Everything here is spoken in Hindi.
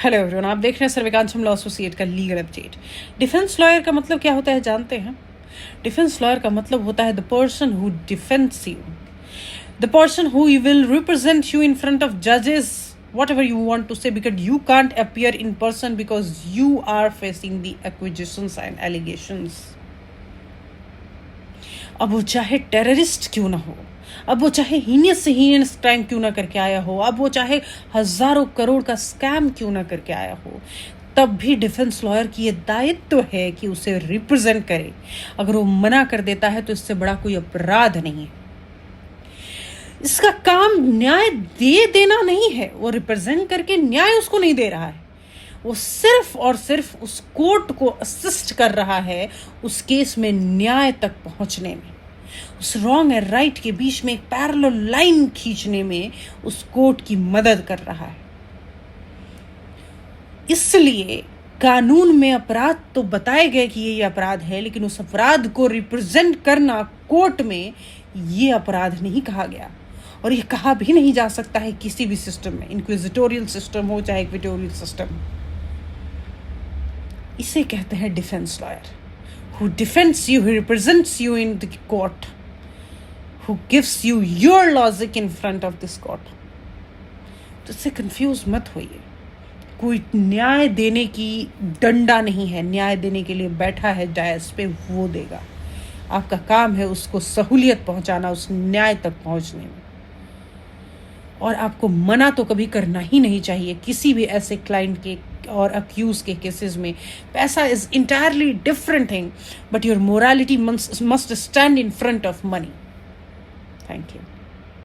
हेलो एवरीवन, आप देख रहे हैं सर्विकांशम लॉ एसोसिएट का लीगल अपडेट। डिफेंस लॉयर का मतलब क्या होता है जानते हैं? डिफेंस लॉयर का मतलब होता है the person who defends you, the person who will represent you in front of जजेस, whatever you want to say, because you can't appear in person because you are facing the accusations and allegations. अब वो चाहे टेररिस्ट क्यों ना हो, अब वो चाहे हीनियस से हीनियस क्राइम क्यों ना करके आया हो, अब वो चाहे हजारों करोड़ का स्कैम क्यों ना करके आया हो, तब भी डिफेंस लॉयर की ये दायित्व है कि उसे रिप्रेजेंट करे। अगर वो मना कर देता है तो इससे बड़ा कोई अपराध नहीं है। इसका काम न्याय दे देना नहीं है, वो रिप्रेजेंट करके न्याय उसको नहीं दे रहा है, वो सिर्फ और सिर्फ उस कोर्ट को असिस्ट कर रहा है उस केस में न्याय तक पहुंचने में, उस रॉन्ग एंड राइट के बीच में एक पैरेलल लाइन खींचने में उस कोर्ट की मदद कर रहा है। इसलिए कानून में अपराध तो बताए गए कि ये अपराध है, लेकिन उस अपराध को रिप्रेजेंट करना कोर्ट में ये अपराध नहीं कहा गया, और ये कहा भी नहीं जा सकता है किसी भी सिस्टम में, इंक्विजिटोरियल सिस्टम हो चाहे इक्वेटोरियल सिस्टम। इसे कहते हैं defence lawyer, who defends you, who represents you in the court, who gives you your logic in front of this court. तो इससे कंफ्यूज मत होइए, कोई न्याय देने की डंडा नहीं है, न्याय देने के लिए बैठा है डायस पे, वो देगा। आपका काम है उसको सहूलियत पहुंचाना, उस न्याय तक पहुंचने में। और आपको मना तो कभी करना ही नहीं चाहिए किसी भी ऐसे क्लाइंट के और अक्यूज के केसेस में। पैसा is entirely different thing, but your morality must stand in front of money. Thank you.